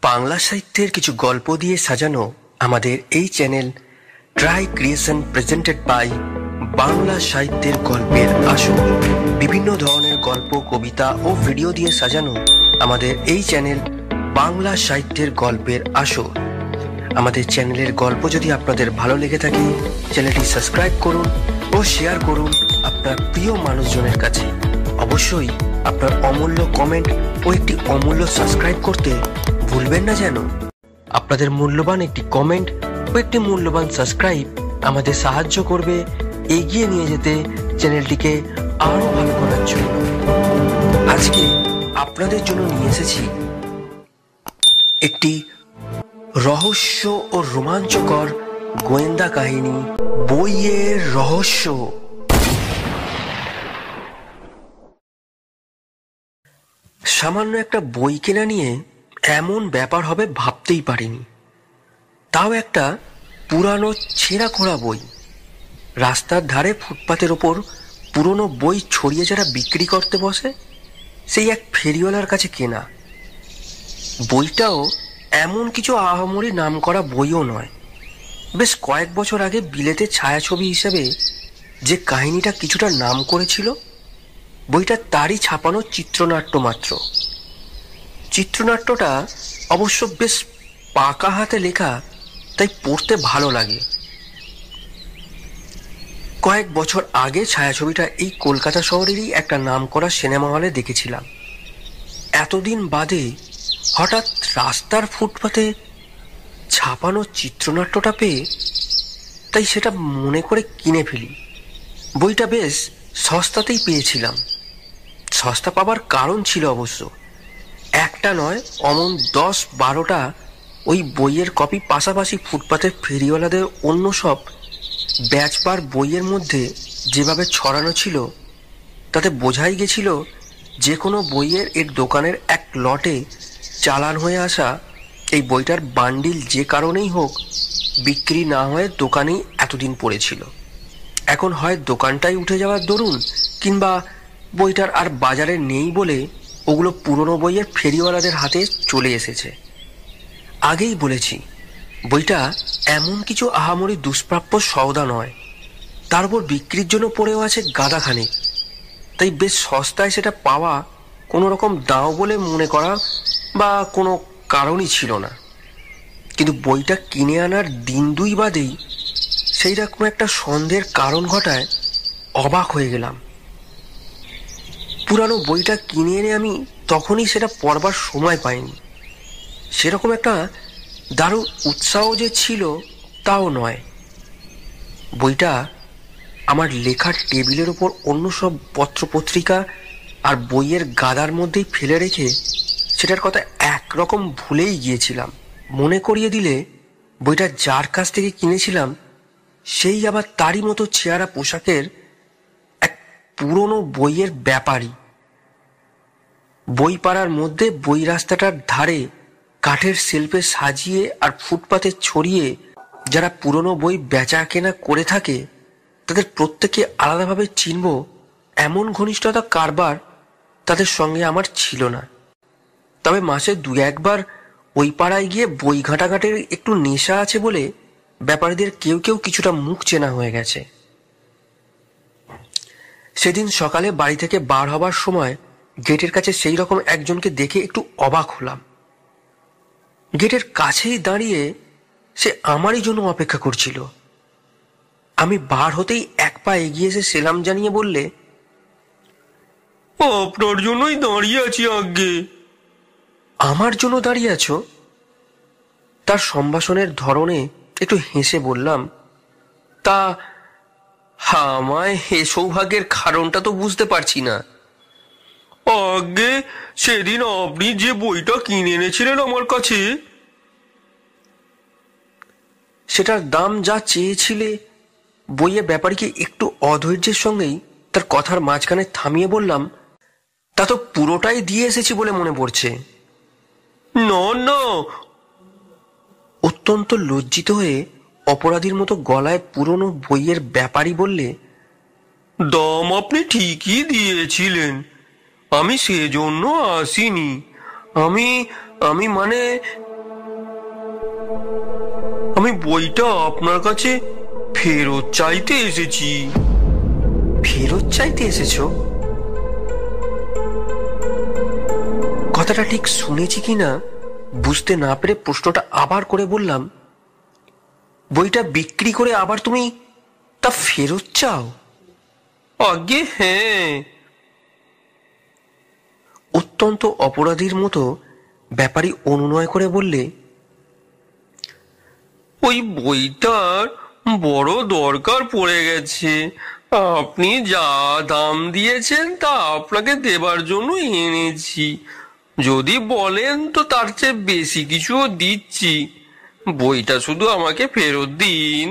বাংলা সাহিত্যের কিছু গল্প দিয়ে সাজানো আমাদের এই channel try creation presented by Bangla সাহিত্যের গল্পের আসর। বিভিন্ন ধরনের গল্প, কবিতা ও ভিডিও দিয়ে সাজানো আমাদের এই চ্যানেল বাংলা সাহিত্যের গল্পের আসর। আমাদের চ্যানেলের গল্প যদি আপনাদের ভালো লেগে থাকে, চ্যানেলটি সাবস্ক্রাইব করুন ও শেয়ার করুন আপনার প্রিয় মানুষজনের কাছে। অবশ্যই আপনার অমূল্য কমেন্ট ও একটি অমূল্য সাবস্ক্রাইব করতে ভুলবেন না যেন। আপনাদের মূল্যবান একটি কমেন্ট ও একটি মূল্যবান সাবস্ক্রাইব আমাদের সাহায্য করবে এগিয়ে নিয়ে যেতে চ্যানেলটিকে আরো ভালো করার জন্য। আজকে আপনাদের জন্য নিয়ে এসেছি একটি রহস্য ও রোমাঞ্চকর গোয়েন্দা কাহিনী, বইয়ের রহস্য। সামান্য একটা বই কেনা নিয়ে এমন ব্যাপার হবে ভাবতেই পারিনি। তাও একটা পুরানো ছেঁড়া খোড়া বই। রাস্তার ধারে ফুটপাতের ওপর পুরনো বই ছড়িয়ে যারা বিক্রি করতে বসে, সেই এক ফেরিওয়ালার কাছে কেনা। বইটাও এমন কিছু আহামরি নাম করা বইও নয়। বেশ কয়েক বছর আগে বিলেতে ছায়াছবি হিসেবে যে কাহিনীটা কিছুটা নাম করেছিল, বইটা তারই ছাপানো চিত্রনাট্য মাত্র। চিত্রনাট্যটা অবশ্য বেশ পাকা হাতে লেখা, তাই পড়তে ভালো লাগে। কয়েক বছর আগে ছায়াছবিটা এই কলকাতা শহরেরই একটা নামকরা সিনেমা হলে দেখেছিলাম। এতদিন বাদে হঠাৎ রাস্তার ফুটপাতে ছাপানো চিত্রনাট্যটা পেয়ে তাই সেটা মনে করে কিনে ফেলি। বইটা বেশ সস্তাতেই পেয়েছিলাম। সস্তা পাবার কারণ ছিল অবশ্য। একটা নয়, অমন 10-12টা ওই বইয়ের কপি পাশাপাশি ফুটপাতের ফেরিওয়ালাদের অন্য সব ব্যাচবার বইয়ের মধ্যে যেভাবে ছড়ানো ছিল, তাতে বোঝাই গেছিল যে কোনো বইয়ের এর দোকানের এক লটে চালান হয়ে আসা এই বইটার বান্ডিল যে কারণেই হোক বিক্রি না হয়ে দোকানেই এতদিন পড়েছিল। এখন হয় দোকানটাই উঠে যাওয়ার দরুন, কিংবা বইটার আর বাজারে নেই বলে ওগুলো পুরনো বইয়ের ফেরিওয়ালাদের হাতে চলে এসেছে। আগেই বলেছি, বইটা এমন কিছু আহামরি দুষ্প্রাপ্য সওদা নয়। তার উপর বিক্রির জন্য পড়েও আছে গাদাখানেক। তাই বেশ সস্তায় সেটা পাওয়া কোনো রকম দাও বলে মনে করা বা কোনো কারণই ছিল না। কিন্তু বইটা কিনে আনার দিন 2 বাদেই সেই রকম একটা সন্দেহের কারণ ঘটায় অবাক হয়ে গেলাম। পুরানো বইটা কিনে এনে আমি তখনই সেটা পড়বার সময় পাইনি। সেরকম একটা দারুণ উৎসাহ যে ছিল তাও নয়। বইটা আমার লেখার টেবিলের ওপর অন্য সব পত্রপত্রিকা আর বইয়ের গাদার মধ্যেই ফেলে রেখে সেটার কথা একরকম ভুলেই গিয়েছিলাম। মনে করিয়ে দিলে বইটা যার কাছ থেকে কিনেছিলাম সেই আবার তারই মতো চেহারা পোশাকের এক পুরনো বইয়ের ব্যাপারী। বই পাড়ার মধ্যে বই রাস্তাটার ধারে কাঠের শেলফে সাজিয়ে আর ফুটপাতে ছড়িয়ে যারা পুরনো বই বেচা কেনা করে থাকে, তাদের প্রত্যেকে আলাদাভাবে চিনব এমন ঘনিষ্ঠতা কারবার তাদের সঙ্গে আমার ছিল না। তবে মাসে 2-1 বার ওই পাড়ায় গিয়ে বই ঘাঁটাঘাটের একটু নেশা আছে বলে ব্যাপারীদের কেউ কেউ কিছুটা মুখ চেনা হয়ে গেছে। সেদিন সকালে বাড়ি থেকে বার হবার সময় গেটের কাছে সেই রকম একজনকে দেখে একটু অবাক হলাম। গেটের কাছেই দাঁড়িয়ে সে আমারই জন্য অপেক্ষা করছিল। আমি বার হতেই এক পা এগিয়ে এসে সেলাম জানিয়ে বললে, আপনার জন্যই দাঁড়িয়ে আছি আজ্ঞে। আমার জন্য দাঁড়িয়ে আছো? তার সম্ভাষণের ধরনে একটু হেসে বললাম, তা আমায় হে সৌভাগ্যের কারণটা তো বুঝতে পারছি না। আজ্ঞে, সেদিন আপনি যে বইটা কিনে এনেছিলেন আমার কাছে, সেটার দাম যা চেয়েছিলে। বইয়ের ব্যাপারীকে একটু অধৈর্যের সঙ্গেই তার কথার মাঝখানে থামিয়ে বললাম, তা তো পুরোটাই দিয়ে এসেছি বলে মনে পড়ছে। না না। অত্যন্ত লজ্জিত হয়ে অপরাধীর মতো গলায় পুরনো বইয়ের ব্যাপারী বললে, দাম আপনি ঠিকই দিয়েছিলেন, আমি সেজন্য আসিনি। আমি মানে আমি বইটা আপনার কাছে ফেরত চাইতে এসেছি। ফেরত চাইতে এসেছো? কথাটা ঠিক শুনেছি কিনা বুঝতে না পেরে প্রশ্নটা আবার করে বললাম, বইটা বিক্রি করে আবার তুমি তা ফেরত চাও? আগে হ্যাঁ। অত্যন্ত অপরাধীর মতো ব্যাপারী অনুনয় করে বললে, ওই বইটার বড় দরকার পড়ে গেছে। আপনি যা দাম দিয়েছেন তা আপনাকে দেবার জন্য এনেছি। যদি বলেন তো তার চেয়ে বেশি কিছুও দিচ্ছি। বইটা শুধু আমাকে ফেরত দিন।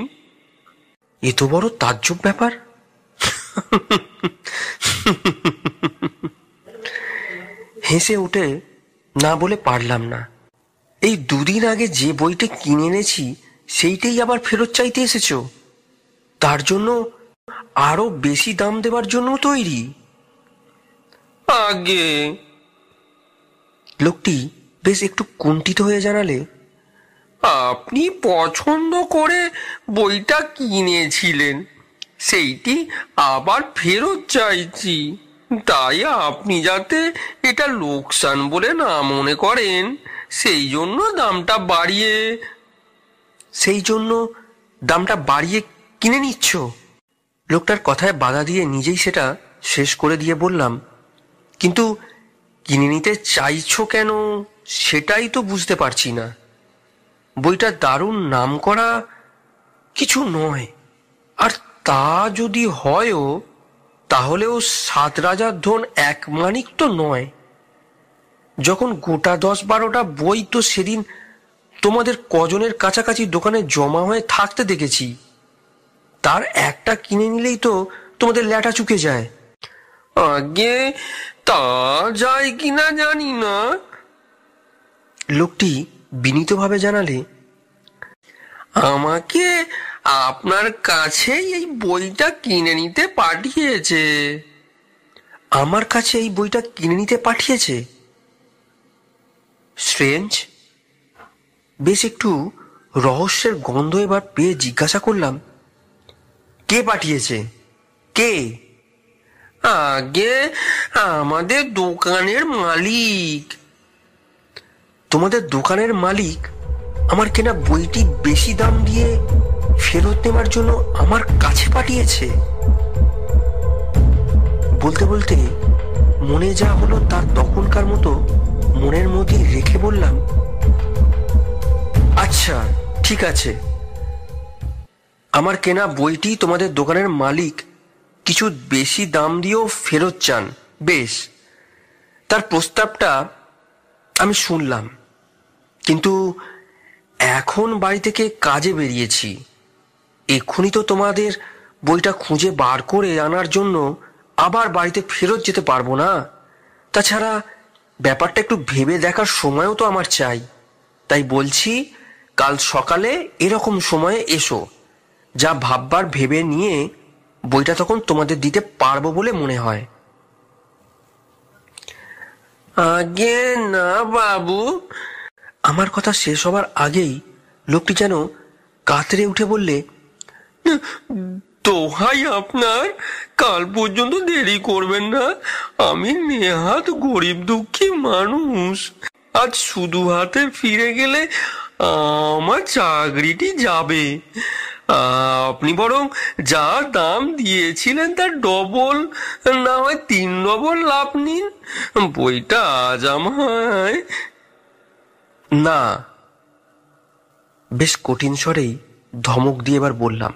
এ তো বড় তাজ্জব ব্যাপার। হেসে উঠে না বলে পারলাম না। এই দুদিন আগে যে বইটা কিনে এনেছি সেইটাই আবার ফেরত চাইতে এসেছো? তার জন্য আরো বেশি দাম দেবার জন্য তৈরি? আগে লোকটি বেশ একটু কুণ্ঠিত হয়ে জানালে, আপনি পছন্দ করে বইটা কিনেছিলেন, সেইটি আবার ফেরত চাইছি। তাই আপনি যাতে এটা লোকসান বলে না মনে করেন, সেই জন্য দামটা বাড়িয়ে কিনে নিচ্ছ? লোকটার কথায় বাধা দিয়ে নিজেই সেটা শেষ করে দিয়ে বললাম, কিন্তু কিনে নিতে চাইছো কেন সেটাই তো বুঝতে পারছি না। বইটা দারুণ নাম করা কিছু নয়, আর তা যদি হয়ও তাহলেও 7 রাজার ধন 1 মানিক তো নয়। যখন গোটা 10-12টা বই তো সেদিন তোমাদের কজনের কাছাকাছি দোকানে জমা হয়ে থাকতে দেখেছি, তার একটা কিনে নিলেই তো তোমাদের ল্যাটা চুকে যায়। আগে তা যায় কিনা জানি না। লোকটি বিনীতভাবে জানালে, আমাকে আপনার কাছেই এই বইটা কিনে নিতে পাঠিয়েছে। আমার কাছে এই বইটা কিনে নিতে পাঠিয়েছে? স্ট্রেঞ্জ। বেশ একটু রহস্যের গন্ধ এবার পেয়ে জিজ্ঞাসা করলাম, কে পাঠিয়েছে? কে? আগে আমাদের দোকানের মালিক। তোমাদের দোকানের মালিক আমার কেনা বইটি বেশি দাম দিয়ে ফেরত নেবার জন্য আমার কাছে পাঠিয়েছে? বলতে বলতে মনে যা হলো তা তখনকার মতো মনের মধ্যে রেখে বললাম, আচ্ছা ঠিক আছে, আমার কেনা বইটি তোমাদের দোকানের মালিক কিছু বেশি দাম দিয়েও ফেরত চান। বেশ, তার প্রস্তাবটা আমি শুনলাম, কিন্তু এখন বাড়ি থেকে কাজে বেরিয়েছি। এক্ষুনি তো তোমাদের বইটা খুঁজে বার করে আনার জন্য আবার বাড়িতে ফেরত যেতে পারবো না। তাছাড়া ব্যাপারটা একটু ভেবে দেখার সময়ও তো আমার চাই। তাই বলছি, কাল সকালে এরকম সময়ে এসো, যা ভাববার ভেবে নিয়ে বইটা তখন তোমাদের দিতে পারবো বলে মনে হয়। আগে না বাবু। আমার কথা শেষ হবার আগেই লোকটি যেন কাতরে উঠে বললে, দোহাই আপনার, কাল পর্যন্ত দেরি করবেন না। আমি নেহাত গরিব দুঃখী মানুষ। আজ শুধু হাতে ফিরে গেলে আমার চাকরিটি যাবে। আপনি বরং যা দাম দিয়েছিলেন তার ডবল, না হয় 3 ডবল লাভ নিন। বইটা আজ আমায়। না। বেশ কঠিন স্বরেই ধমক দিয়ে এবার বললাম,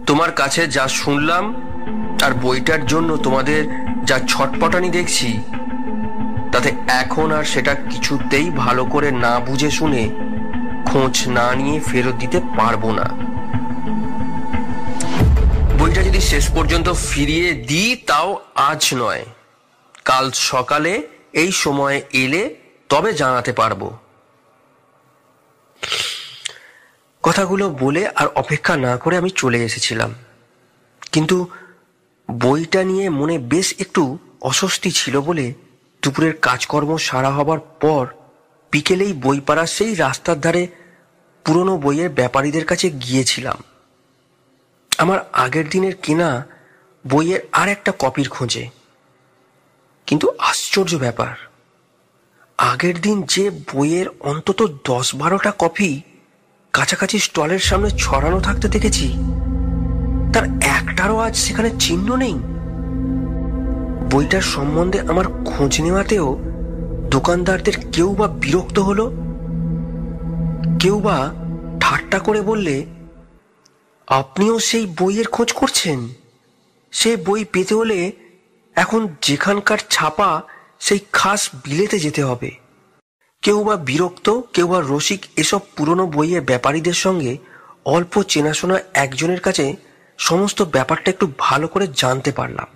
তোমার কাছে যা শুনলাম আর বইটার জন্য তোমাদের যা ছটপটানি দেখছি, তাতে এখন আর সেটা কিছুতেই ভালো করে না বুঝে শুনে খোঁজ না নিয়ে ফেরত দিতে পারবো না। বইটা যদি শেষ পর্যন্ত ফিরিয়ে দিই তাও আজ নয়, কাল সকালে এই সময়ে এলে তবে জানাতে পারবো। কথাগুলো বলে আর অপেক্ষা না করে আমি চলে এসেছিলাম, কিন্তু বইটা নিয়ে মনে বেশ একটু অস্বস্তি ছিল বলে দুপুরের কাজকর্ম সারা হবার পর বিকেলেই বইপাড়ার সেই রাস্তার ধারে পুরনো বইয়ের ব্যাপারীদের কাছে গিয়েছিলাম আমার আগের দিনের কেনা বইয়ের আর একটা কপির খোঁজে। কিন্তু আশ্চর্য ব্যাপার, আগের দিন যে বইয়ের অন্তত 10-12টা কপি কাছাকাছি স্টলের সামনে ছড়ানো থাকতে দেখেছি, তার একটারও আজ সেখানে চিহ্ন নেই। বইটার সম্বন্ধে আমার খোঁজ নেওয়াতেও দোকানদারদের কেউ বা বিরক্ত হলো, কেউ বা ঠাট্টা করে বললে, আপনিও সেই বইয়ের খোঁজ করছেন? সে বই পেতে হলে এখন যেখানকার ছাপা সেই খাস বিলেতে যেতে হবে। কেউ বা বিরক্ত, কেউ বা রসিক এসব পুরনো বইয়ের ব্যাপারীদের সঙ্গে অল্প চেনাশোনা একজনের কাছে সমস্ত ব্যাপারটা একটু ভালো করে জানতে পারলাম।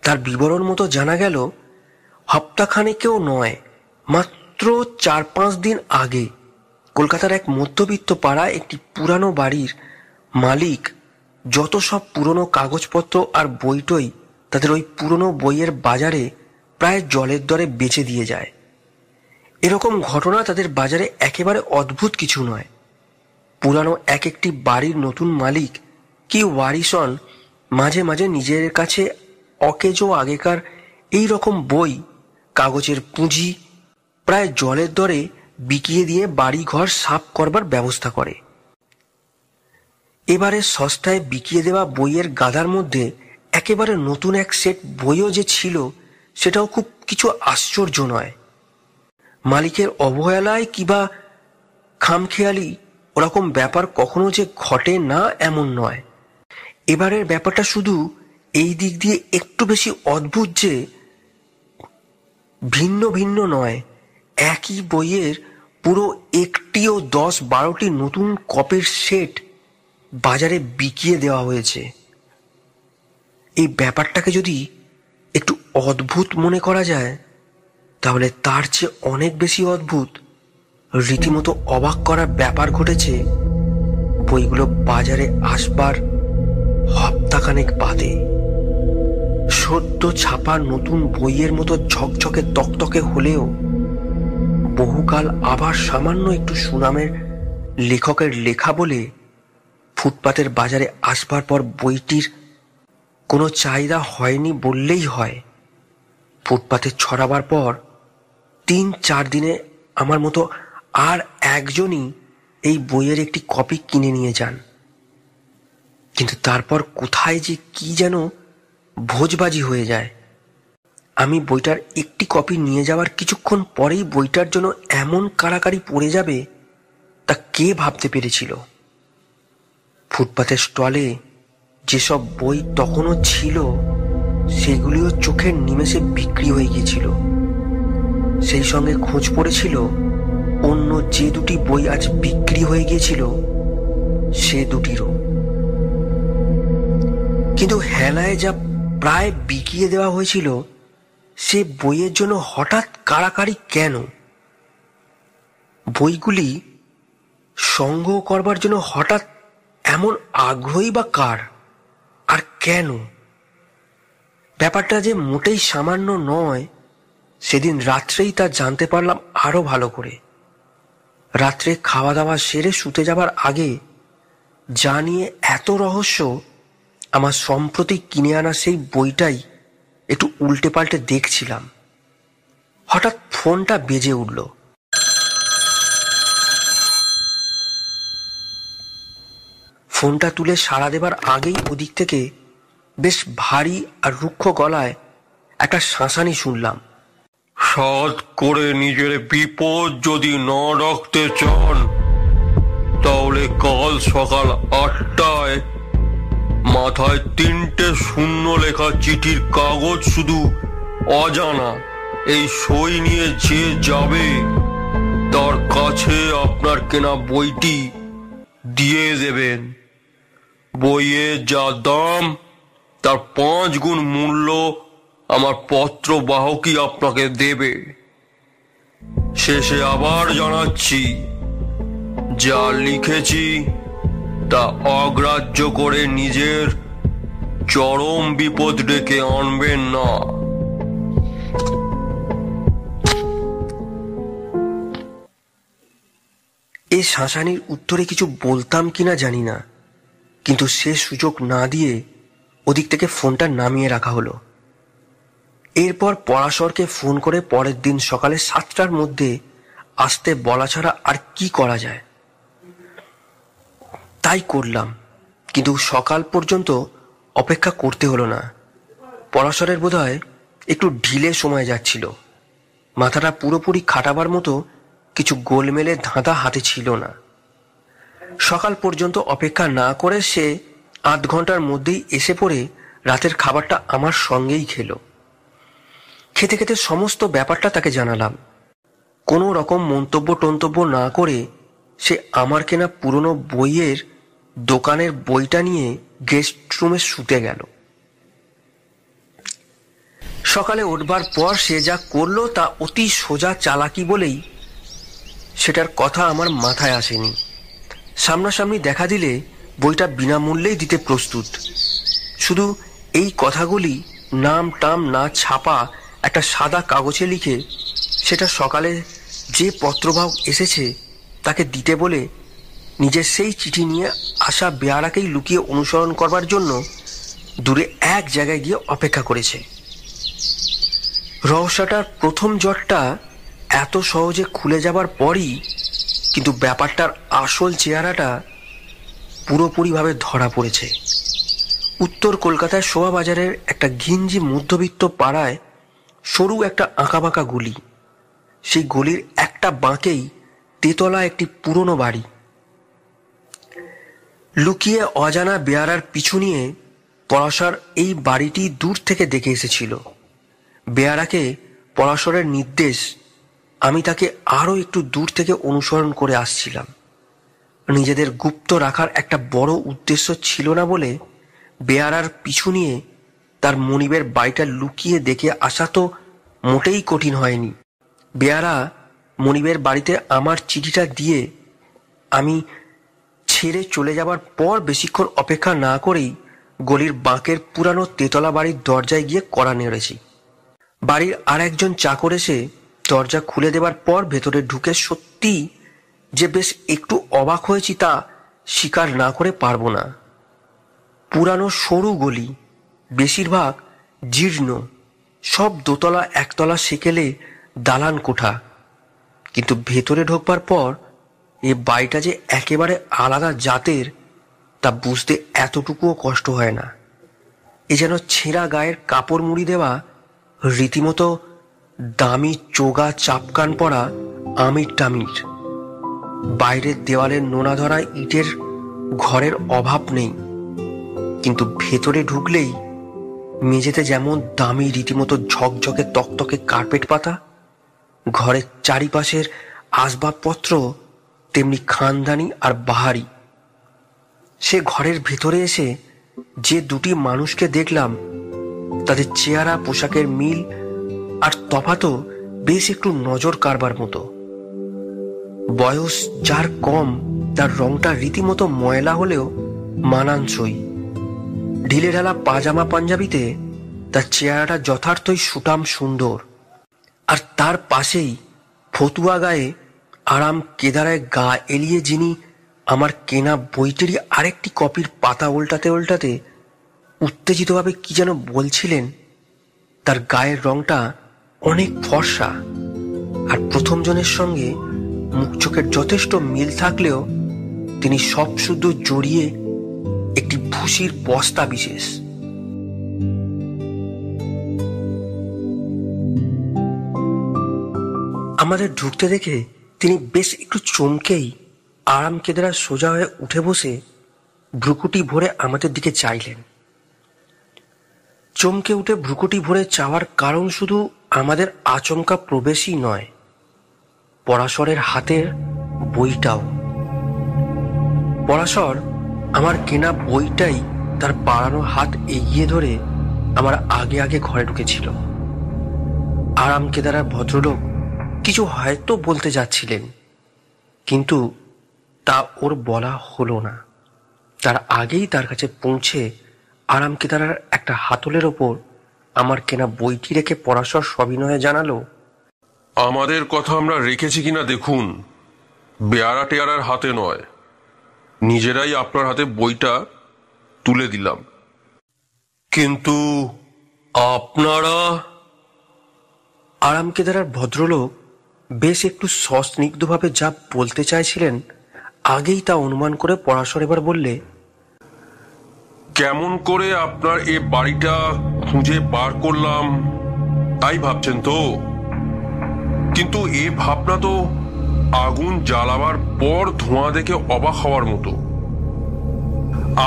তার বিবরণ মতো জানা গেল, হপ্তাখানেকেও নয়, মাত্র 4-5 দিন আগে কলকাতার এক মধ্যবিত্ত পাড়ায় একটি পুরানো বাড়ির মালিক যত সব পুরনো কাগজপত্র আর বইটই তাদের ওই পুরনো বইয়ের বাজারে প্রায় জলের দরে বেচে দিয়ে যায়। এরকম ঘটনা তাদের বাজারে একেবারে অদ্ভুত কিছু নয়। পুরানো একটি বাড়ির নতুন মালিক কি ওয়ারিশন মাঝে মাঝে নিজের কাছে অকেজো আগেকার এই রকম বই, কাগজের পুঁজি প্রায় জলের দরে বিকিয়ে দিয়ে বাড়ি ঘর সাফ করবার ব্যবস্থা করে। এবারে সস্তায় বিকিয়ে দেওয়া বইয়ের গাদার মধ্যে একেবারে নতুন এক সেট বইও যে ছিল, সেটাও খুব কিছু আশ্চর্য নয়। মালিকের অবহেলায় কিবা খামখেয়ালি ওরকম ব্যাপার কখনো যে ঘটে না এমন নয়। এবারের ব্যাপারটা শুধু এই দিক দিয়ে একটু বেশি অদ্ভুত যে ভিন্ন ভিন্ন নয়, একই বইয়ের পুরো একটিও 10-12টি নতুন কপির সেট বাজারে বিকিয়ে দেওয়া হয়েছে। এই ব্যাপারটাকে যদি একটু অদ্ভুত মনে করা যায়, তাহলে তার চেয়ে অনেক বেশি অদ্ভুত, রীতিমতো অবাক করার ব্যাপার ঘটেছে বইগুলো বাজারে আসবার হপ্তাখানেক বাদে। সদ্য ছাপা নতুন বইয়ের মতো ঝকঝকে তকতকে হলেও বহুকাল আবার সামান্য একটু সুনামের লেখকের লেখা বলে ফুটপাতের বাজারে আসবার পর বইটির কোনো চাহিদা হয়নি বললেই হয়। ফুটপাতে ছড়াবার পর 3-4 দিনে আমার মতো আর একজনই এই বইয়ের একটি কপি কিনে নিয়ে যান। কিন্তু তারপর কোথায় যে কি যেন ভোজবাজি হয়ে যায়। আমি বইটার একটি কপি নিয়ে যাওয়ার কিছুক্ষণ পরেই বইটার জন্য এমন কাড়াকাড়ি পড়ে যাবে, তা কে ভাবতে পেরেছিল? ফুটপাতের স্টলে যেসব বই তখনও ছিল, সেগুলিও চোখের নিমেষে বিক্রি হয়ে গিয়েছিল। সেই সঙ্গে খোঁজ পড়েছিল অন্য যে দুটি বই আজ বিক্রি হয়ে গিয়েছিল সে দুটিরও। কিন্তু হেলায় যা প্রায় বিকিয়ে দেওয়া হয়েছিল, সে বইয়ের জন্য হঠাৎ কাড়াকাড়ি কেন? বইগুলি সংগ্রহ করবার জন্য হঠাৎ এমন আগ্রহী বা কার, আর কেন? ব্যাপারটা যে মোটেই সামান্য নয়, সেদিন রাত্রেই তা জানতে পারলাম আরো ভালো করে। রাত্রে খাওয়া দাওয়া সেরে শুতে যাবার আগে যা নিয়ে এত রহস্য, আমার সম্প্রতি কিনে আনা সেই বইটাই একটু উল্টে পাল্টে দেখছিলাম। হঠাৎ ফোনটা বেজে উঠল। ফোনটা তুলে সাড়া দেবার আগেই ওদিক থেকে বেশ ভারী আর রুক্ষ গলায় একটা শাঁসানি শুনলাম। সাধ করে নিজের বিপদ যদি না রাখতে চান, তাহলে কাল সকাল 8টায় মাথায় 3টে শূন্য লেখা চিঠির কাগজ, শুধু অজানা, এই সই নিয়ে যে যাবে তার কাছে আপনার কেনা বইটি দিয়ে দেবেন। বইয়ের যা দাম তার 5 গুণ মূল্য আমার পত্র বাহকই আপনাকে দেবে। শেষে আবার জানাচ্ছি, যা লিখেছি তা অগ্রাহ্য করে নিজের চরম বিপদ ডেকে আনবেন না। এই শাঁসানির উত্তরে কিছু বলতাম কিনা জানি না, কিন্তু সে সুযোগ না দিয়ে ওদিক থেকে ফোনটা নামিয়ে রাখা হলো। এরপর পরাশরকে ফোন করে পরের দিন সকালে 7টার মধ্যে আসতে বলা ছাড়া আর কি করা যায়। তাই করলাম, কিন্তু সকাল পর্যন্ত অপেক্ষা করতে হলো না। পরাশরের বোধহয় একটু ঢিলে সময় যাচ্ছিল। মাথাটা পুরোপুরি খাটাবার মতো কিছু গোলমেলে ধাঁধা হাতে ছিল না। সকাল পর্যন্ত অপেক্ষা না করে সে 8 ঘন্টার মধ্যেই এসে পড়ে রাতের খাবারটা আমার সঙ্গেই খেলো। খেতে খেতে সমস্ত ব্যাপারটা তাকে জানালাম। কোনো রকম মন্তব্য টন্তব্য না করে সে আমার কেনা পুরনো বইয়ের দোকানের বইটা নিয়ে গেস্ট রুমে শুতে গেল। সকালে উঠবার পর সে যা করলো তা অতি সোজা চালাকি বলেই সেটার কথা আমার মাথায় আসেনি। সামনাসামনি দেখা দিলে বইটা বিনামূল্যেই দিতে প্রস্তুত। শুধু এই কথাগুলি নাম টাম না ছাপা একটা সাদা কাগজে লিখে সেটা সকালে যে পত্রবাহক এসেছে তাকে দিতে বলে নিজের সেই চিঠি নিয়ে আসা বেয়ারাকেই লুকিয়ে অনুসরণ করবার জন্য দূরে এক জায়গায় গিয়ে অপেক্ষা করেছে। রহস্যটার প্রথম জটটা এত সহজে খুলে যাবার পরই কিন্তু ব্যাপারটার আসল চেহারাটা পুরোপুরিভাবে ধরা পড়েছে। উত্তর কলকাতার শোভাবাজারের একটা ঘিঞ্জি মধ্যবিত্ত পাড়ায় সরু একটা আঁকাবাঁকা গলি। সেই গলির একটা বাঁকেই তেতলা একটি পুরনো বাড়ি। লুকিয়ে অজানা বেয়ারার পিছু নিয়ে পরাশর এই বাড়িটি দূর থেকে দেখে এসেছিল। বেয়ারাকে পরাশরের নির্দেশ আমি তাকে আরও একটু দূর থেকে অনুসরণ করে আসছিলাম। নিজেদের গুপ্ত রাখার একটা বড় উদ্দেশ্য ছিল না বলে বেয়ারার পিছু নিয়ে তার মনিবের বাড়িটা লুকিয়ে দেখে আসা তো মোটেই কঠিন হয়নি। বেয়ারা মনিবের বাড়িতে আমার চিঠিটা দিয়ে আমি ছেড়ে চলে যাবার পর বেশিক্ষণ অপেক্ষা না করেই গলির বাঁকের পুরানো তেতলা বাড়ির দরজায় গিয়ে কড়া নেড়েছি। বাড়ির আর একজন চাকর এসে দরজা খুলে দেবার পর ভেতরে ঢুকে সত্যি যে বেশ একটু অবাক হয়েছি তা স্বীকার না করে পারবো না। পুরানো সরু গলি, বেশিরভাগ জীর্ণ, সব দোতলা একতলা সেকেলে দালান কোঠা। কিন্তু ভেতরে ঢোকবার পর এ বাড়িটা যে একেবারে আলাদা জাতের তা বুঝতে এতটুকুও কষ্ট হয় না। এ যেন ছেঁড়া গায়ের কাপড় মুড়ি দেওয়া রীতিমতো দামি চোগা চাপকান পরা আমির টামির। বাইরের দেওয়ালের নোনা ধরা ইটের ঘরের অভাব নেই, কিন্তু ভেতরে ঢুকলেই মেঝেতে যেমন দামি রীতিমতো ঝকঝকে তকতকে কার্পেট পাতা, ঘরের চারিপাশের আসবাবপত্র তেমনি খানদানি আর বাহারি। সে ঘরের ভেতরে এসে যে দুটি মানুষকে দেখলাম তাদের চেহারা পোশাকের মিল আর তফাতও বেশ একটু নজর কাড়বার মতো। বয়স যার কম তার রংটা রীতিমতো ময়লা হলেও মানানসই। ঢিলে ঢালা পাজামা পাঞ্জাবিতে তার চেহারাটা যথার্থই সুঠাম সুন্দর। আর তার পাশেই ফতুয়া গায়ে আরাম কেদারায় গা এলিয়ে যিনি আমার কেনা বইটিরই আরেকটি কপির পাতা উল্টাতে উল্টাতে উত্তেজিতভাবে কি যেন বলছিলেন, তার গায়ের রংটা অনেক ফর্সা। আর প্রথম জনের সঙ্গে মুখ চোখের যথেষ্ট মিল থাকলেও তিনি সব শুদ্ধ জড়িয়ে একটি ভুসির বস্তা বিশেষ। আমাদের ঢুকতে দেখে তিনি বেশ একটু চমকেই আরাম কেদারা সোজা হয়ে উঠে বসে ভ্রুকুটি ভরে আমাদের দিকে চাইলেন। চমকে উঠে ভ্রুকুটি ভরে চাওয়ার কারণ শুধু আমাদের আচমকা প্রবেশই নয়, পরাশরের হাতের বইটাও। পরাশর আমার কেনা বইটাই তার বাড়ানো হাত এগিয়ে ধরে আমার আগে আগে ঘরে ঢুকেছিল। আরাম কেদারার ভদ্রলোক কিছু হয়তো বলতে যাচ্ছিলেন, কিন্তু তা ওর বলা হলো না। তার আগেই তার কাছে পৌঁছে আরাম কেদারার একটা হাতলের ওপর আমার কেনা বইটি রেখে পরাশর সবিনয়ে জানালো, আমাদের কথা আমরা রেখেছি কিনা দেখুন। বেয়ারা টেয়ারার হাতে নয়, নিজেরাই আপনার হাতে বইটা তুলে দিলাম। কিন্তু আপনারা? আরামকেদারার ভদ্রলোক বেশ একটু সস্নিগ্ধভাবে যা বলতে চাইছিলেন আগেই তা অনুমান করে পরাশর এবার বললে, কেমন করে আপনার এ বাড়িটা খুঁজে বার করলাম তাই ভাবছেন তো? কিন্তু এ ভাবনা তো আগুন জ্বালাবার পর ধোঁয়া দেখে অবাক হওয়ার মতো।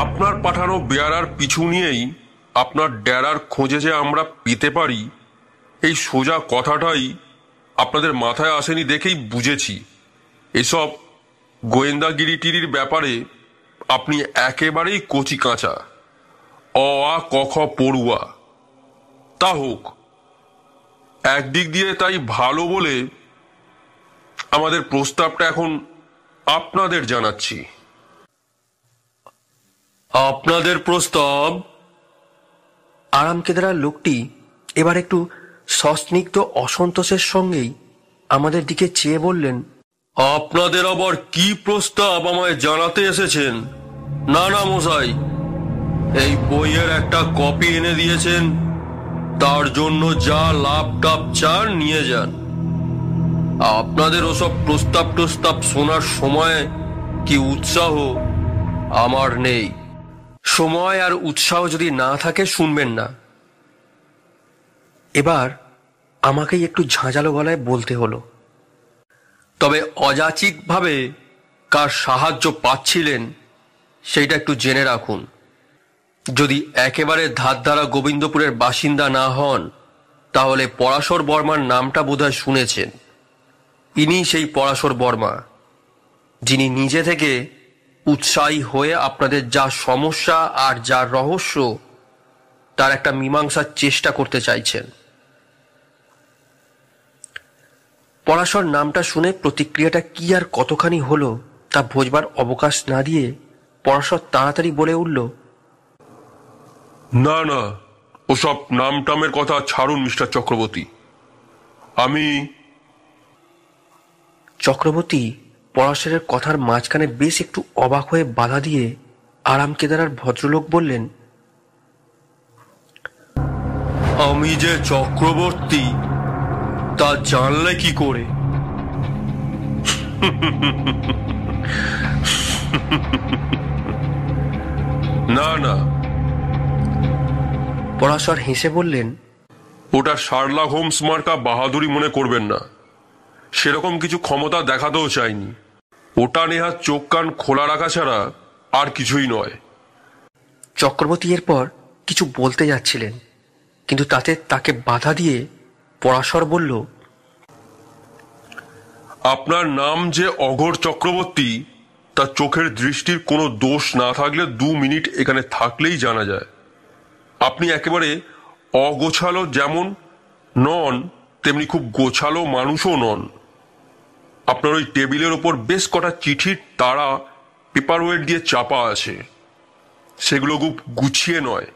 আপনার পাঠানো বেয়ারার পিছু নিয়েই আপনার ডেরার খোঁজে যে আমরা পেতে পারি, এই সোজা কথাটাই আপনাদের মাথায় আসেনি দেখেই বুঝেছি এসব গোয়েন্দাগিরিটির ব্যাপারে আপনি একেবারেই কচি কাঁচা, অ আ ক খ পড়ুয়া। তা হোক, একদিক দিয়ে তাই ভালো বলে আমাদের প্রস্তাবটা এখন আপনাদের জানাচ্ছি। আপনাদের প্রস্তাব? আরামকেদারার লোকটি এবার একটু সস্নিগ্ধ অসন্তোষের সঙ্গেই আমাদের দিকে চেয়ে বললেন, আপনাদের আবার কি প্রস্তাব আমায় জানাতে এসেছেন? না না মশাই, এই বইয়ের একটা কপি এনে দিয়েছেন, তার জন্য যা লাভ টাভ চান নিয়ে যান। আপনাদের ওসব প্রস্তাব শোনার সময় কি উৎসাহ আমার নেই। সময় আর উৎসাহ যদি না থাকে শুনবেন না। এবার আমাকেই একটু ঝাঁঝালো গলায় বলতে হলো, তবে অযাচিতভাবে কার সাহায্য পাচ্ছিলেন সেইটা একটু জেনে রাখুন। যদি একেবারে ধারধারা গোবিন্দপুরের বাসিন্দা না হন, তাহলে পরাশর বর্মার নামটা বোধহয় শুনেছেন। ইনি সেই পরাশর বর্মা, যিনি নিজে থেকে উৎসাহী হয়ে আপনাদের যা সমস্যা আর যা রহস্য তার একটা মীমাংসার চেষ্টা করতে চাইছেন। পরাশর নামটা শুনে প্রতিক্রিয়াটা কি আর কতখানি হলো তা বোঝবার অবকাশ না দিয়ে পরাশর তাড়াতাড়ি বলে উঠল, না না, ওসব নাম টামের কথা ছাড়ুন মিস্টার চক্রবর্তী। আমি চক্রবর্তী পরাশরের কথার মাঝখানে বেশ একটু অবাক হয়ে বাধা দিয়ে আরামকেদারার ভদ্রলোক বললেন, আমি যে চক্রবর্তী তা জানলে কি করে? না না, পরাশর হেসে বললেন, ওটা শার্লক হোমস মার্কা বাহাদুরি মনে করবেন না। সেরকম কিছু ক্ষমতা দেখাতেও চাইনি। ওটা নেহাত চোখ কান খোলা রাখা ছাড়া আর কিছুই নয়। চক্রবর্তী এরপর কিছু বলতে যাচ্ছিলেন, কিন্তু তাতে তাকে বাধা দিয়ে পরাশর বলল, আপনার নাম যে অঘোর চক্রবর্তী তা চোখের দৃষ্টির কোনো দোষ না থাকলে 2 মিনিট এখানে থাকলেই জানা যায়। আপনি একেবারে অগোছালো যেমন নন, তেমনি খুব গোছালো মানুষও নন। আপনার ওই টেবিলের ওপর বেশ কটা চিঠির তাড়া পেপার ওয়েট দিয়ে চাপা আছে। সেগুলো খুব গুছিয়ে নয়,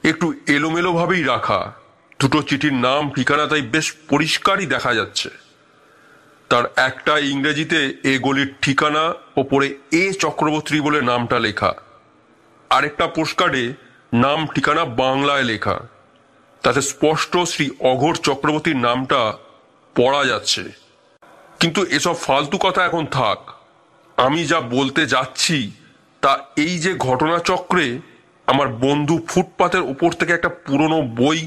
একটু এলোমেলো ভাবেই রাখা। দুটো চিঠির নাম ঠিকানা তাই বেশ পরিষ্কারই দেখা যাচ্ছে। তার একটা ইংরেজিতে এ গলির ঠিকানা, ওপরে এ চক্রবর্তী বলে নামটা লেখা। আরেকটা পোস্টকার্ডে নাম ঠিকানা বাংলায় লেখা, তাতে স্পষ্ট শ্রী অঘোর চক্রবর্তীর নামটা পড়া যাচ্ছে। কিন্তু এসব ফালতু কথা এখন থাক। আমি যা বলতে যাচ্ছি তা এই যে ঘটনাচক্রে আমার বন্ধু ফুটপাতের উপর থেকে একটা পুরনো বই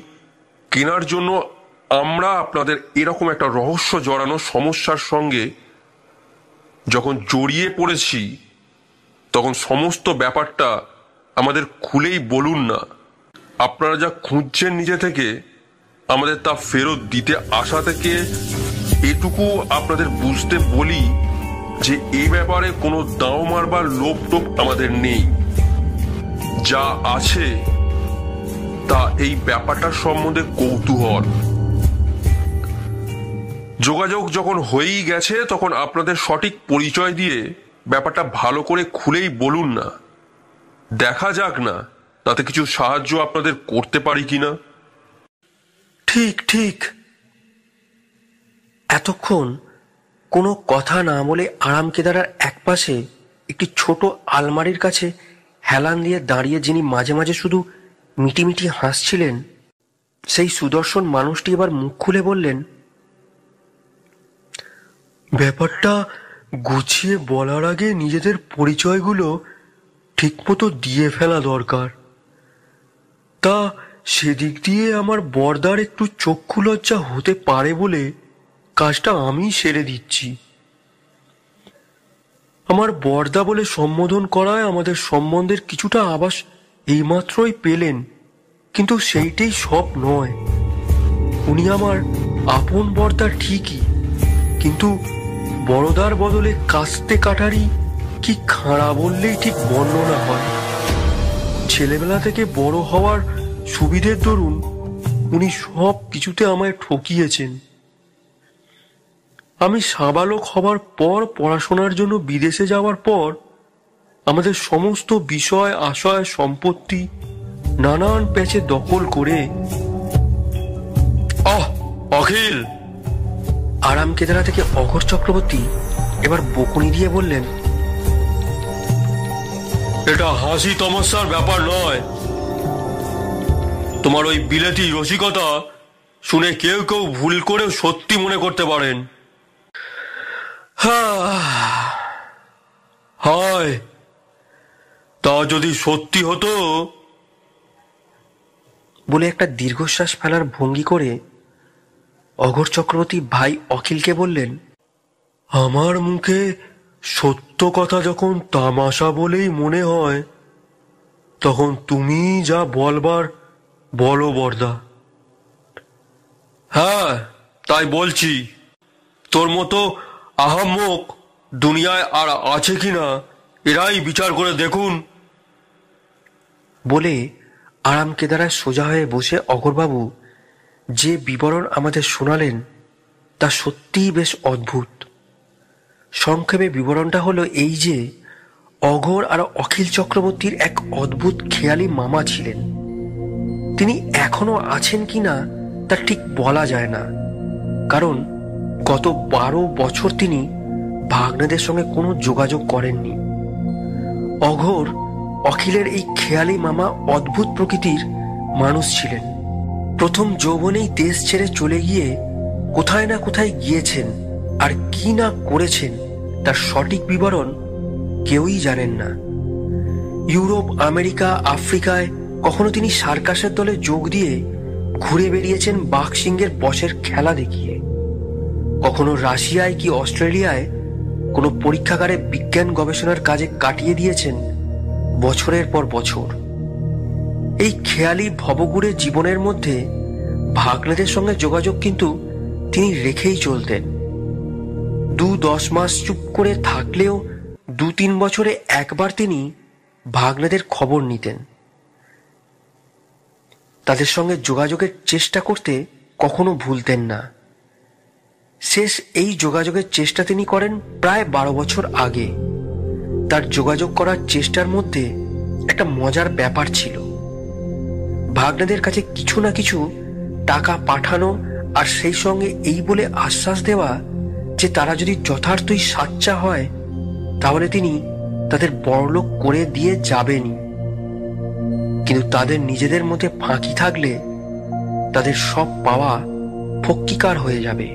কেনার জন্য আমরা আপনাদের এরকম একটা রহস্য জড়ানো সমস্যার সঙ্গে যখন জড়িয়ে পড়েছি, তখন সমস্ত ব্যাপারটা আমাদের খুলেই বলুন না। আপনারা যা খুঁজছেন নিজে থেকে, আমাদের তা ফেরত দিতে আসা থেকে এটুকু আপনাদের বুঝতে বলি যে এই ব্যাপারে কোনো দাও মারবার লোভ টোপ আমাদের নেই। যা আছে তা এই ব্যাপারটার সম্বন্ধে কৌতূহল। যোগাযোগ যখন হয়েই গেছে, তখন আপনাদের সঠিক পরিচয় দিয়ে ব্যাপারটা ভালো করে খুলেই বলুন না। দেখা যাক না তাতে কিছু সাহায্য আপনাদের করতে পারি কিনা। ঠিক ঠিক। এতক্ষণ কোনো কথা না বলে আরামকেদারার একপাশে একটি ছোট আলমারির কাছে হেলান দিয়ে দাঁড়িয়ে যিনি মাঝে মাঝে শুধু মিটিমিটি হাসছিলেন, সেই সুদর্শন মানুষটি এবার মুখ খুলে বললেন, ব্যাপারটা গুছিয়ে বলার আগে নিজেদের পরিচয়গুলো ঠিকমতো দিয়ে ফেলা দরকার। তা সেদিক দিয়ে আমার বরদার একটু চক্ষু লজ্জা হতে পারে বলে কাজটা আমি সেরে দিচ্ছি। আমার বরদা বলে সম্বোধন করায় আমাদের সম্বন্ধের কিছুটা আভাস এইমাত্রই পেলেন, কিন্তু সেইটাই সব নয়। উনি আমার আপন বরদা ঠিকই, কিন্তু বড়দার বদলে কাস্তে কাটারি কি খাঁড়া বললেই ঠিক বর্ণনা হয়। ছেলেবেলা থেকে বড় হওয়ার সুবিধের দরুন উনি সব কিছুতে আমায় ঠকিয়েছেন। আমি সাবালক হবার পর পড়াশোনার জন্য বিদেশে যাওয়ার পর আমাদের সমস্ত বিষয় আশয় সম্পত্তি নানান প্যাচে দখল করে। অখিল! আরামকেদারা থেকে অঘোর চক্রবর্তী এবার বকুনি দিয়ে বললেন, এটা হাসি তমস্যার ব্যাপার নয়। তোমার ওই বিলেতি রসিকতা শুনে কেউ কেউ ভুল করেও সত্যি মনে করতে পারেন। হয় তা যদি সত্যি হতো। বলে একটা দীর্ঘশ্বাস ফেলার ভঙ্গি করে অঘোর চক্রবর্তী ভাই অখিলকে বললেন, আমার মুখে সত্য কথা যখন তামাশা বলেই মনে হয়, তখন তুমি যা বলবার বলো বরদা। হ্যাঁ, তাই বলছি। তোর মতো আহাম্মক দুনিয়ায় আর আছে কিনা এরাই বিচার করে দেখুন। বলে আরামকেদারায় সোজা হয়ে বসে অঘোরবাবু যে বিবরণ আমাদের শোনালেন তা সত্যিই বেশ অদ্ভুত। সংক্ষেপে বিবরণটা হলো এই যে, অঘোর আর অখিল চক্রবর্তীর এক অদ্ভুত খেয়ালি মামা ছিলেন। তিনি এখনো আছেন কিনা তা ঠিক বলা যায় না, কারণ গত 12 বছর তিনি ভাগ্নেদের সঙ্গে কোনো যোগাযোগ করেননি। অঘোর অখিলের এই খেয়ালি মামা অদ্ভুত প্রকৃতির মানুষ ছিলেন। প্রথম যৌবনেই দেশ ছেড়ে চলে গিয়ে কোথায় না কোথায় গিয়েছেন, আর কি না করেছেন তার সঠিক বিবরণ কেউই জানেন না। ইউরোপ, আমেরিকা, আফ্রিকায় কখনো তিনি সার্কাসের দলে যোগ দিয়ে ঘুরে বেরিয়েছেন বাঘসিংহের বশের খেলা দেখিয়ে, কখনো রাশিয়ায় কি অস্ট্রেলিয়ায় কোনো পরীক্ষাগারে বিজ্ঞান গবেষণার কাজে কাটিয়ে দিয়েছেন বছরের পর বছর। এই খেয়ালি ভবঘুরে জীবনের মধ্যে ভাগ্নেদের সঙ্গে যোগাযোগ কিন্তু তিনি রেখেই চলতেন। 2-10 মাস চুপ করে থাকলেও 2-3 বছরে একবার তিনি ভাগ্নেদের খবর নিতেন। তাদের সঙ্গে যোগাযোগের চেষ্টা করতে কখনো ভুলতেন না। শেষ এই যোগাযোগের চেষ্টা তিনি করেন প্রায় 12 বছর আগে। তার যোগাযোগ করার চেষ্টার মধ্যে একটা মজার ব্যাপার ছিল। ভাগ্নেদের কাছে কিছু না কিছু টাকা পাঠানো, আর সেই সঙ্গে এই বলে আশ্বাস দেওয়া যে তারা যদি যথার্থই সাচ্চা হয় তাহলে তিনি তাদের বড়লোক করে দিয়ে যাবেনই, কিন্তু তাদের নিজেদের মধ্যে ফাঁকি থাকলে তাদের সব পাওয়া ফক্কিকার হয়ে যাবে।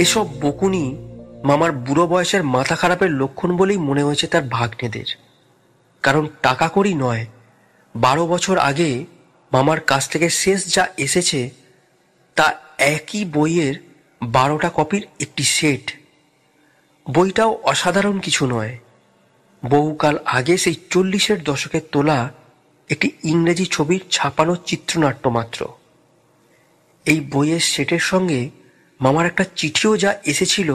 এসব বকুনি মামার বুড়ো বয়সের মাথা খারাপের লক্ষণ বলেই মনে হয়েছে তার ভাগ্নেদের, কারণ টাকা কড়ি নয়। 12 বছর আগে মামার কাছ থেকে শেষ যা এসেছে তা একই বইয়ের 12টা কপির একটি সেট। বইটাও অসাধারণ কিছু নয়, বহুকাল আগে সেই 40-এর দশকের তোলা একটি ইংরেজি ছবির ছাপানো চিত্রনাট্য মাত্র। এই বইয়ের সেটের সঙ্গে মামার একটা চিঠিও যা এসেছিল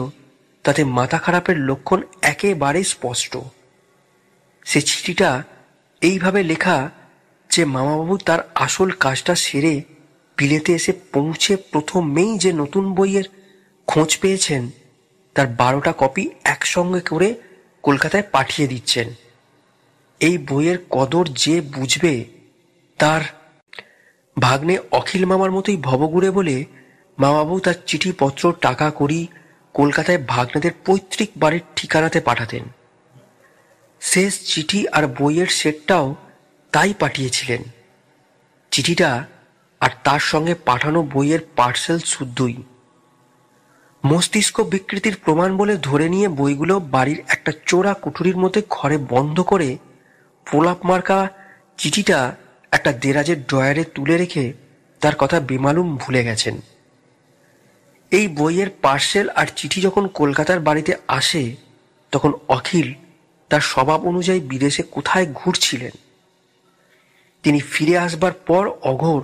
তাতে মাথা খারাপের লক্ষণ একেবারে স্পষ্ট। সে চিঠিটা এইভাবে লেখা যে মামাবাবু তার আসল কাজটা সেরে বিলেতে এসে পৌঁছে প্রথমেই যে নতুন বইয়ের খোঁজ পেয়েছেন তার 12টা কপি একসঙ্গে করে কলকাতায় পাঠিয়ে দিচ্ছেন। এই বইয়ের কদর যে বুঝবে, তার ভাগ্নে অখিল মামার মতোই ভবঘুরে বলে মামাবাবু তার চিঠিপত্র টাকা কড়ি কলকাতায় ভাগ্নেদের পৈতৃক বাড়ির ঠিকানাতে পাঠাতেন। শেষ চিঠি আর বইয়ের সেটটাও তাই পাঠিয়েছিলেন। চিঠিটা আর তার সঙ্গে পাঠানো বইয়ের পার্সেল শুদ্ধই। মস্তিষ্ক বিকৃতির প্রমাণ বলে ধরে নিয়ে বইগুলো বাড়ির একটা চোরা কুঠুরির মধ্যে ঘরে বন্ধ করে প্রলাপ মার্কা চিঠিটা একটা দেরাজের ড্রয়ারে তুলে রেখে তার কথা বেমালুম ভুলে গেছেন। এই বইয়ের পার্সেল আর চিঠি যখন কলকাতার বাড়িতে আসে তখন অখিল তার স্বভাব অনুযায়ী বিদেশে কোথায় ঘুরছিলেন। তিনি ফিরে আসবার পর অঘোর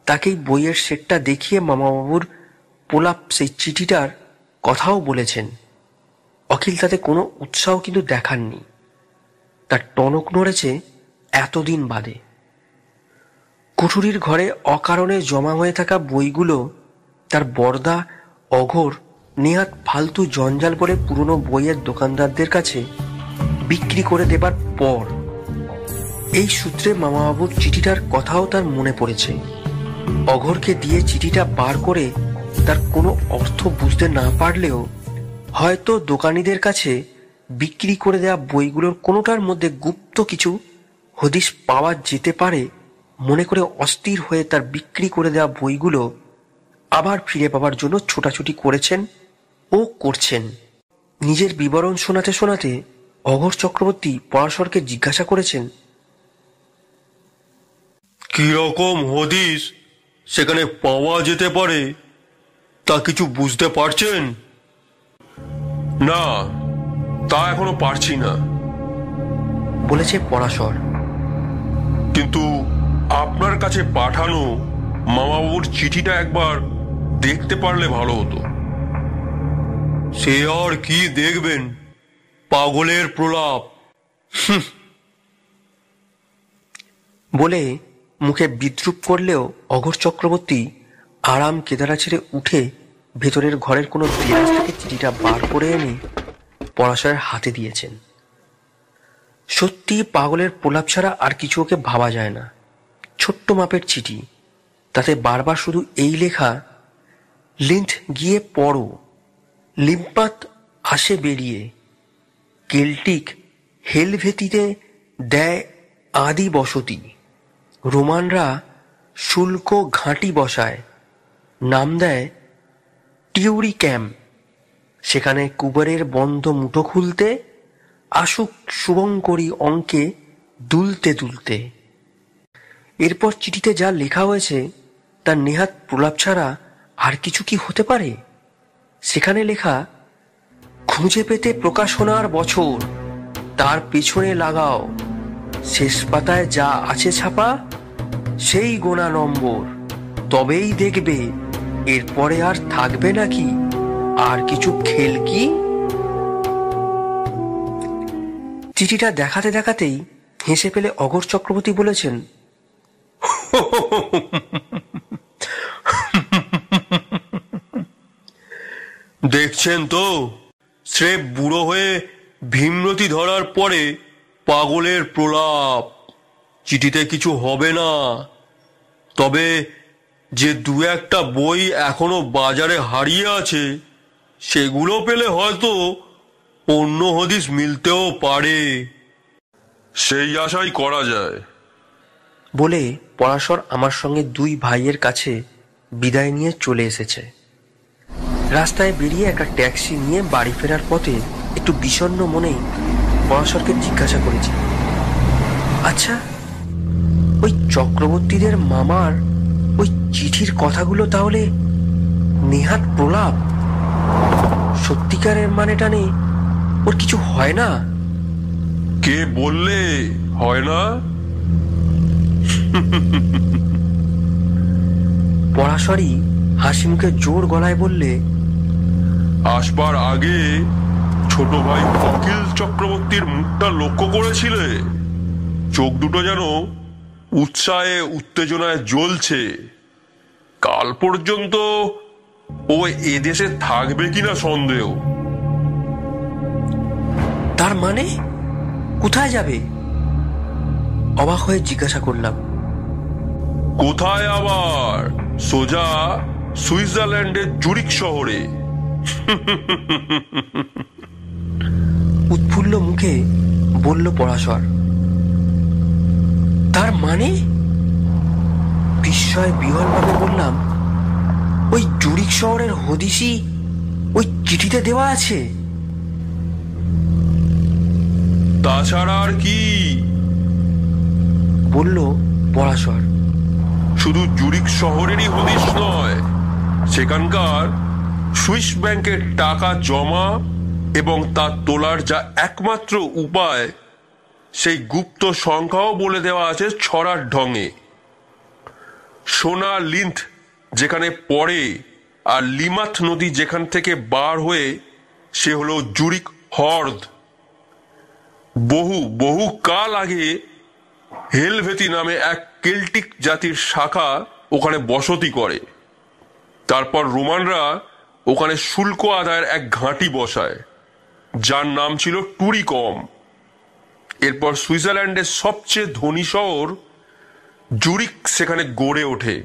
তাকেই বইয়ের সেটটা দেখিয়ে মামাবাবুর প্রলাপ সেই চিঠিটার কথাও বলেছেন। অখিল তাতে কোনো উৎসাহ কিন্তু দেখাননি। তার টনক নড়েছে এতদিন বাদে। কুঠুরির ঘরে অকারণে জমা হয়ে থাকা বইগুলো তার বরদা অঘোর নেহাত ফালতু জঞ্জাল বলে পুরনো বইয়ের দোকানদারদের কাছে বিক্রি করে দেবার পর এই সূত্রে মামাবাবুর চিঠিটার কথাও তার মনে পড়েছে। অঘোরকে দিয়ে চিঠিটা বার করে তার কোনো অর্থ বুঝতে না পারলেও হয়তো দোকানিদের কাছে বিক্রি করে দেওয়া বইগুলোর কোনোটার মধ্যে গুপ্ত কিছু হদিশ পাওয়া যেতে পারে মনে করে অস্থির হয়ে তার বিক্রি করে দেওয়া বইগুলো আবার ফিরে পাবার জন্য ছোটাছুটি করেছেন ও করছেন। নিজের বিবরণ শোনাতে শোনাতে অঘোর চক্রবর্তী পরাশরকে জিজ্ঞাসা করেছেন, কিরকম হদিশ সেখানে পাওয়া যেতে পারে তা কিছু বুঝতে পারছেন? না, তা এখনো পারছি না, বলেছে পরাশর। কিন্তু আপনার কাছে পাঠানো মামাবাবুর চিঠিটা একবার দেখতে পারলে ভালো হতো। সে আর কি দেখবেন, পাগলের প্রলাপ। বলে মুখে বিদ্রুপ করলেও অঘোর চক্রবর্তী আরাম কেদারা ছেড়ে উঠে ভেতরের ঘরের কোনো দেরাজ থেকে চিঠিটা বার করে এনে পরাশরের হাতে দিয়েছেন। সত্যি পাগলের প্রলাপ ছাড়া আর কিছু ওকে ভাবা যায় না। ছোট্ট মাপের চিঠি, তাতে বারবার শুধু এই লেখা, লিন্থ গিয়ে পড়ো, লিম্পাত আসে বেরিয়ে, কেল্টিক হেলভেতিতে দেয় আদি বসতি, রোমানরা শুল্ক ঘাঁটি বসায়, নাম দেয় টিউরি ক্যাম্প, সেখানে কুবেরের বন্ধ মুঠো খুলতে আসুক শুভঙ্করী অঙ্কে দুলতে দুলতে। এরপর চিঠিতে যা লেখা হয়েছে তার নেহাত প্রলাপ ছাড়া আর কিছু কি হতে পারে? সেখানে লেখা, খুঁজে পেতে প্রকাশনার বছর, তার পেছনে লাগাও, শেষ পাতায় যা আছে ছাপা সেই গোনা নম্বর, তবেই দেখবে এরপরে আর থাকবে নাকি আর কিছু খেল কি। চিঠিটা দেখাতে দেখাতেই হেসে ফেলে অঘোর চক্রবর্তী বলেছেন, দেখছেন তো, স্রেফ বুড়ো হয়ে ভীমরতি ধরার পরে পাগলের প্রলাপ। চিঠিতে কিছু হবে না, তবে যে দু একটা বই এখনো বাজারে হারিয়ে আছে সেগুলো পেলে হয়তো অন্য হদিশ মিলতেও পারে। সেই আশাই করা যায়। বলে পরাশর আমার সঙ্গে দুই ভাইয়ের কাছে বিদায় নিয়ে চলে এসেছে। রাস্তায় বেরিয়ে একটা ট্যাক্সি নিয়ে বাড়ি ফেরার পথে একটু বিষণ্ণ মনেই পরাশরকে জিজ্ঞাসা করেছি, আচ্ছা, ওই চক্রবর্তীদের মামার ওই চিঠির কথাগুলো তাহলে নেহাত প্রলাপ? সত্যিকারের মানে টানে ওর কিছু হয় না? কে বললে হয় না? পরাশরই হাসি মুখে জোর গলায় বললে, আসবার আগে ছোট ভাই অখিল চক্রবর্তীর মুখটা লক্ষ্য করেছিলে? চোখ দুটো যেন উৎসাহে উত্তেজনায় জ্বলছে। কাল পর্যন্ত ও এদেশে থাকবে কিনা সন্দেহ। তার মানে কোথায় যাবে? অবাক হয়ে জিজ্ঞাসা করলাম। কোথায় আবার? সোজা সুইজারল্যান্ডের জুরিক শহরে। উৎফুল্ল মুখে বলল পরাশর। তার মানে? বিস্ময় বিহ্বলভাবে বললাম, ওই জুরিক শহরের হদিশই ওই চিঠিতে দেওয়া আছে? তাছাড়া আর কি, বলল পরাশর। শুধু জুরিক শহরেরই হদিশ নয়, সেখানকার সুইস ব্যাংকের টাকা জমা এবং তা তোলার যা একমাত্র উপায় সেই গুপ্ত সংখ্যাও বলে দেওয়া আছে ছড়ার ঢঙে। সোনা লিন্থ যেখানে পড়ে আর লিমাথ নদী যেখান থেকে বার হয়ে সে হলো জুরিক হ্রদ। বহু বহু কাল আগে হেলভেতি নামে এক কেল্টিক জাতির শাখা ওখানে বসতি করে। তারপর রোমানরা ওখানে শুল্ক আদায়ের এক ঘাঁটি বসায়, যার নাম ছিল টুরিকম। এরপর সুইজারল্যান্ডের সবচেয়ে ধনী শহর জুরিক সেখানে গড়ে ওঠে।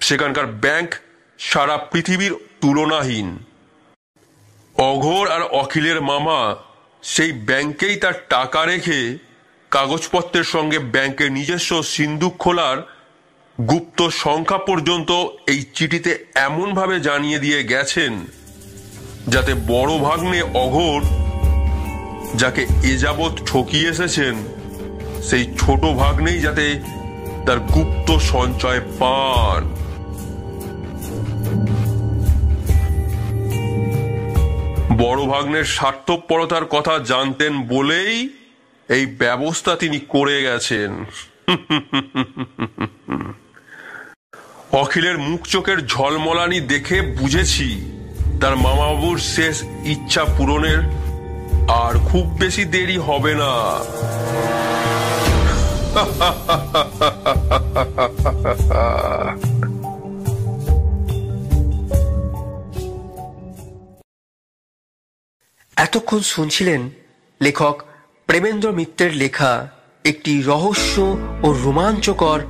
সেখানকার ব্যাংক সারা পৃথিবীর তুলনাহীন। অঘোর আর অখিলের মামা সেই ব্যাংকেই তার টাকা রেখে কাগজপত্রের সঙ্গে ব্যাংকের নিজস্ব সিন্দুক খোলার গুপ্ত সংখ্যা পর্যন্ত এই চিঠিতে এমনভাবে জানিয়ে দিয়ে গেছেন যাতে বড় ভাগ্নে অঘোর, যাকে এ যাবৎ ঠকিয়ে এসেছেন, সেই ছোট ভাগ্নেই যাতে তার গুপ্ত সঞ্চয় পান। বড় ভাগ্নের স্বার্থপরতার কথা জানতেন বলেই এই ব্যবস্থা তিনি করে গেছেন। অখিলের মুখ চোখের ঝলমলানি দেখে বুঝেছি তার মামাবাবুর শেষ ইচ্ছা পূরণের আর খুব বেশি দেরি হবে না। এতক্ষণ শুনছিলেন লেখক প্রেমেন্দ্র মিত্রের লেখা একটি রহস্য ও রোমাঞ্চকর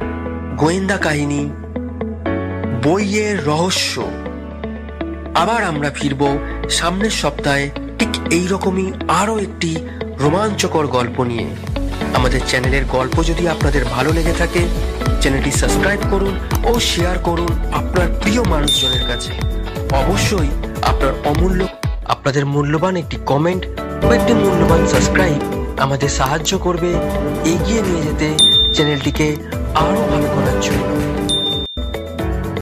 গোয়েন্দা কাহিনী, বইয়ের রহস্য। আবার আমরা ফিরব সামনের সপ্তাহে ঠিক এইরকমই আরও একটি রোমাঞ্চকর গল্প নিয়ে। আমাদের চ্যানেলের গল্প যদি আপনাদের ভালো লেগে থাকে, চ্যানেলটি সাবস্ক্রাইব করুন ও শেয়ার করুন আপনার প্রিয় মানুষজনের কাছে। অবশ্যই আপনাদের মূল্যবান একটি কমেন্ট ও একটি মূল্যবান সাবস্ক্রাইব আমাদের সাহায্য করবে এগিয়ে নিয়ে যেতে চ্যানেলটিকে আরও ভালো করার জন্য।